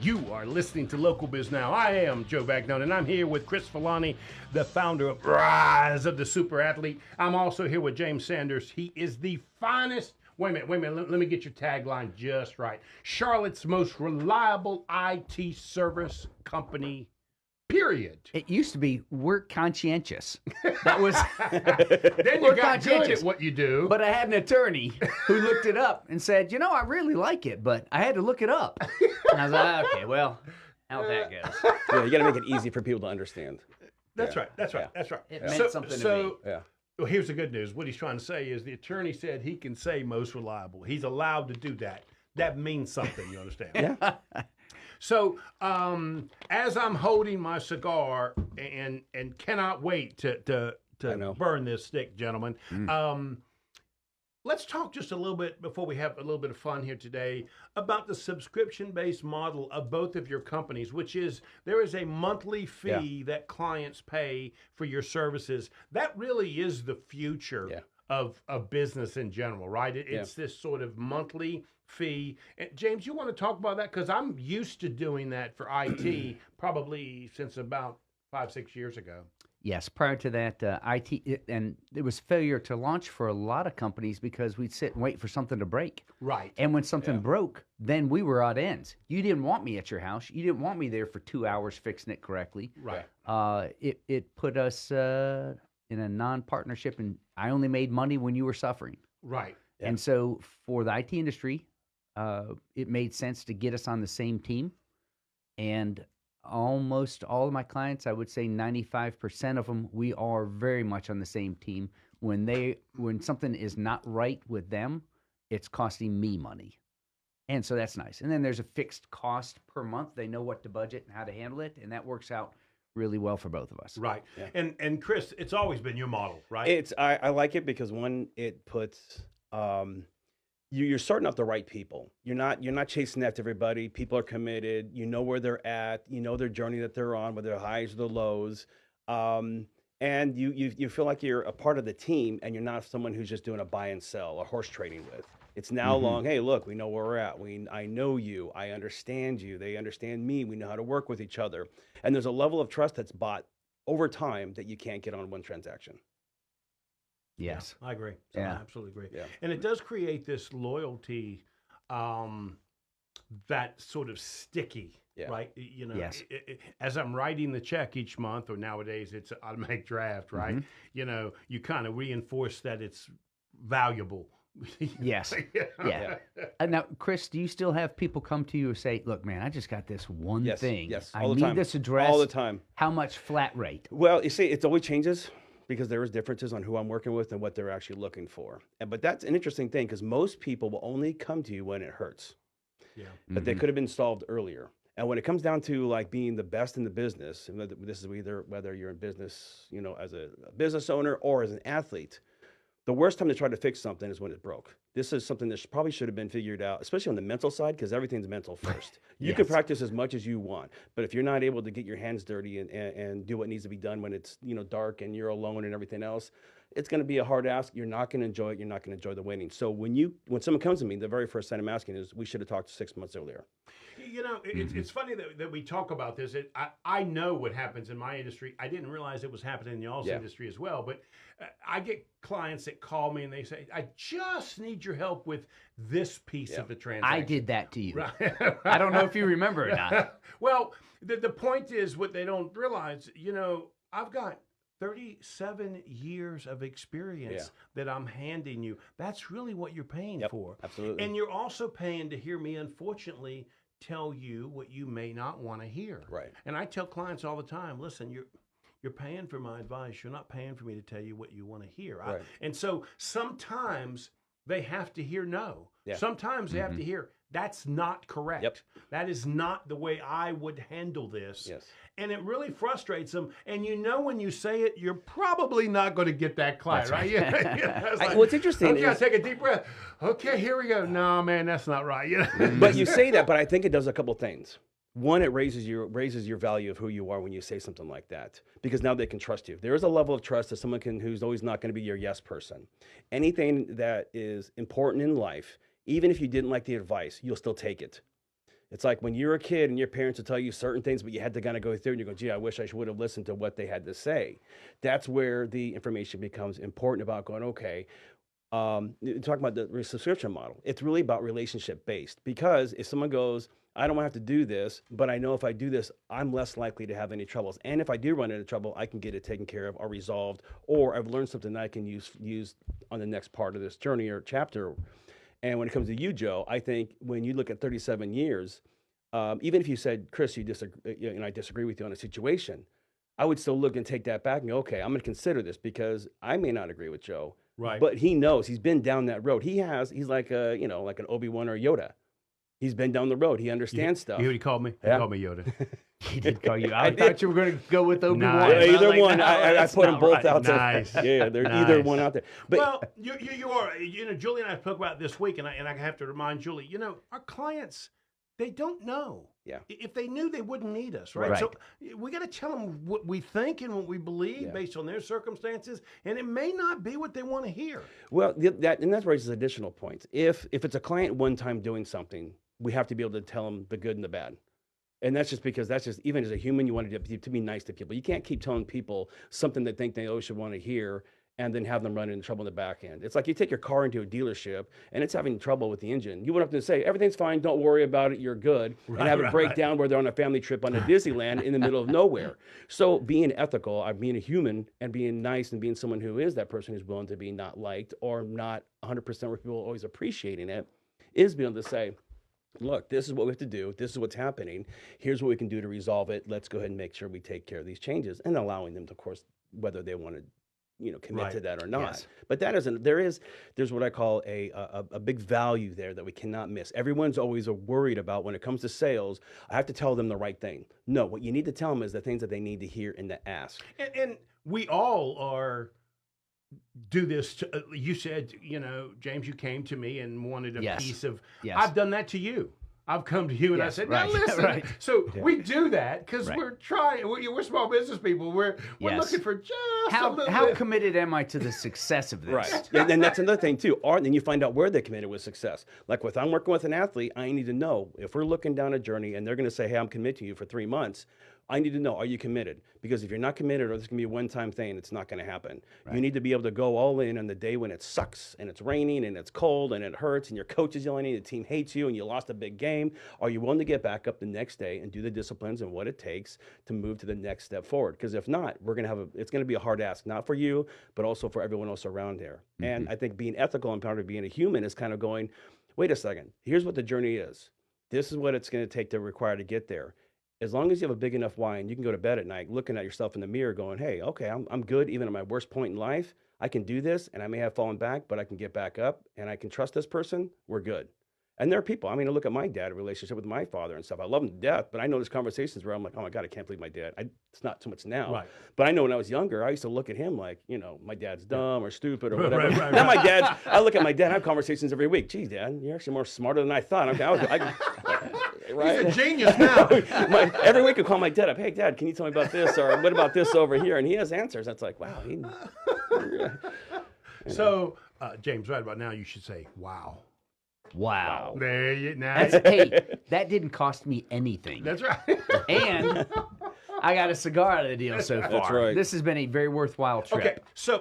You are listening to Local Biz Now. I am Joe Bagnone, and I'm here with Chris Filani, the founder of Rise of the Super Athlete. I'm also here with James Sanders. He is the finest, wait a minute, let me get your tagline just right. Charlotte's most reliable IT service company, period. It used to be, we're conscientious. That was Then you got good at what you do. But I had an attorney who looked it up and said, you know, I really like it, but I had to look it up. And I was like, okay, well, how that goes. Yeah, you got to make it easy for people to understand. That's Yeah. right. That's right. Yeah. That's right. It meant something to me. Yeah. Well, here's the good news. What he's trying to say is the attorney said he can say most reliable. He's allowed to do that. That means something, you understand? Yeah. So, as I'm holding my cigar and cannot wait to I know. burn this stick, gentlemen, let's talk just a little bit before we have a little bit of fun here today about the subscription-based model of both of your companies, which is there is a monthly fee that clients pay for your services. That really is the future of business in general, right? It's this sort of monthly fee. And James, you want to talk about that? Because I'm used to doing that for IT probably since about 5-6 years ago. Yes, prior to that, and it was failure to launch for a lot of companies because we'd sit and wait for something to break. Right. And when something broke, then we were at ends. You didn't want me at your house. You didn't want me there for 2 hours fixing it correctly. Right. It put us in a non-partnership, and I only made money when you were suffering. Right. And so for the IT industry, it made sense to get us on the same team. And almost all of my clients, I would say 95% of them, we are very much on the same team. When something is not right with them, it's costing me money. And so that's nice. And then there's a fixed cost per month. They know what to budget and how to handle it. And that works out really well for both of us. Right. Yeah. And Chris, it's always been your model, right? I like it because one, it puts you're starting off the right people. You're not chasing after everybody. People are committed. You know where they're at. You know their journey that they're on, whether their highs or the lows. And you feel like you're a part of the team, and you're not someone who's just doing a buy and sell or horse trading with. It's now long. Hey, look, we know where we're at. I know you. I understand you. They understand me. We know how to work with each other. And there's a level of trust that's bought over time that you can't get on one transaction. Yes. Yeah, I agree. Yeah. I absolutely agree. Yeah. And it does create this loyalty that's sort of sticky, right? You know, Yes. As I'm writing the check each month, or nowadays it's an automatic draft, right? You know, you kind of reinforce that it's valuable. Yes. Yeah. Now, Chris, do you still have people come to you and say, look, man, I just got this one thing. Yes. I All the need time. this address. All the time. How much flat rate? Well, you see, it always changes because there is differences on who I'm working with and what they're actually looking for. But that's an interesting thing because most people will only come to you when it hurts. Yeah. But they could have been solved earlier. And when it comes down to like being the best in the business, and this is whether you're in business, you know, as a business owner or as an athlete, the worst time to try to fix something is when it broke. This is something that probably should have been figured out, especially on the mental side, because everything's mental first. You can practice as much as you want, but if you're not able to get your hands dirty and do what needs to be done when it's dark and you're alone and everything else, it's going to be a hard ask. You're not going to enjoy it. You're not going to enjoy the winning. So when someone comes to me, the very first thing I'm asking is, we should have talked 6 months earlier. You know, it's funny that we talk about this. I know what happens in my industry. I didn't realize it was happening in the auto industry as well. But I get clients that call me and they say, I just need your help with this piece of the transaction. I did that to you. Right. I don't know if you remember or not. Well, the point is what they don't realize, I've got 37 years of experience that I'm handing you. That's really what you're paying for. Absolutely. And you're also paying to hear me, unfortunately, tell you what you may not want to hear. Right. And I tell clients all the time, listen, you're paying for my advice. You're not paying for me to tell you what you want to hear. Right. And so sometimes they have to hear no. Yeah. Sometimes they have to hear, that's not correct. Yep. That is not the way I would handle this. Yes. And it really frustrates them. And when you say it, you're probably not going to get that client, right? What's interesting okay, is... take a deep breath. Okay, here we go. No, man, that's not right. But you say that, but I think it does a couple things. One, it raises your value of who you are when you say something like that, because now they can trust you. There is a level of trust that someone who's always not going to be your yes person. Anything that is important in life, even if you didn't like the advice, you'll still take it. It's like when you're a kid and your parents will tell you certain things, but you had to kind of go through and you go, gee, I wish I would have listened to what they had to say. That's where the information becomes important about going, okay, talking about the subscription model. It's really about relationship based, because if someone goes, I don't have to do this, but I know if I do this, I'm less likely to have any troubles. And if I do run into trouble, I can get it taken care of or resolved, or I've learned something that I can use on the next part of this journey or chapter. And when it comes to you, Joe, I think when you look at 37 years, even if you said, Chris, you disagree, and I disagree with you on a situation, I would still look and take that back and go, okay, I'm going to consider this, because I may not agree with Joe, Right. but he knows, he's been down that road. He's like a, like an Obi-Wan or Yoda. He's been down the road. He understands stuff. You know what he called me? Yeah. He called me Yoda. He did call you. I I thought you were going to go with Obi-Wan. Nice. Yeah, either Like, one. no, I that's put them not both right. out there. Nice. Yeah, they're either Nice. one out there. But Well, you are, Julie and I spoke about it this week, and I have to remind Julie, our clients, they don't know. Yeah. If they knew, they wouldn't need us, right? Right. So we got to tell them what we think and what we believe Yeah. based on their circumstances, and it may not be what they want to hear. Well, that raises additional points. If it's a client one time doing something, we have to be able to tell them the good and the bad. And that's just because even as a human, you want to be nice to people. You can't keep telling people something they think they always should want to hear and then have them run into trouble in the back end. It's like you take your car into a dealership and it's having trouble with the engine. You wouldn't have to say, everything's fine, don't worry about it, you're good, and have it break down where they're on a family trip on a Disneyland in the middle of nowhere. So being ethical, being a human, and being nice, and being someone who is that person who's willing to be not liked or not 100% where people are always appreciating it, is being able to say, look, this is what we have to do. This is what's happening. Here's what we can do to resolve it. Let's go ahead and make sure we take care of these changes, and allowing them to, of course, whether they want to, commit Right. to that or not. Yes. But there's what I call a big value there that we cannot miss. Everyone's always worried about when it comes to sales. I have to tell them the right thing. No, what you need to tell them is the things that they need to hear and to ask. And we all do this. You said, James, you came to me and wanted a Yes. piece of. Yes. I've done that to you. I've come to you and I Yes, said, right, now listen. right. So we do that because Right. we're trying. We're small business people. We're Yes. looking for just a How little bit. committed am I to the success of this? Right. And that's another thing too. Or then you find out where they committed with success. Like if I'm working with an athlete, I need to know if we're looking down a journey and they're going to say, hey, I'm committed to you for 3 months. I need to know, are you committed? Because if you're not committed, or this can be a one-time thing, it's not going to happen. Right. You need to be able to go all in on the day when it sucks and it's raining and it's cold and it hurts and your coach is yelling and the team hates you and you lost a big game. Are you willing to get back up the next day and do the disciplines and what it takes to move to the next step forward? Because if not, it's going to be a hard ask, not for you, but also for everyone else around there. Mm-hmm. And I think being ethical and part of being a human is kind of going, wait a second, here's what the journey is. This is what it's going to take to require to get there. As long as you have a big enough why and you can go to bed at night looking at yourself in the mirror going, hey, okay, I'm good even at my worst point in life. I can do this and I may have fallen back, but I can get back up and I can trust this person. We're good. And there are people, I look at my dad, relationship with my father and stuff. I love him to death, but I know there's conversations where I'm like, oh my God, I can't believe my dad. It's not so much now. Right. But I know when I was younger, I used to look at him like, my dad's dumb or stupid or whatever. Right. Now my dad, I look at my dad, I have conversations every week. Geez, Dad, you're actually more smarter than I thought. Right? He's a genius now. Every week I call my dad up, hey, Dad, can you tell me about this? Or what about this over here? And he has answers. That's like, wow. So, James, right about now, you should say, wow. Wow. There you now. Hey, that didn't cost me anything. That's right. And I got a cigar out of the deal so far. That's right. This has been a very worthwhile trip. Okay, so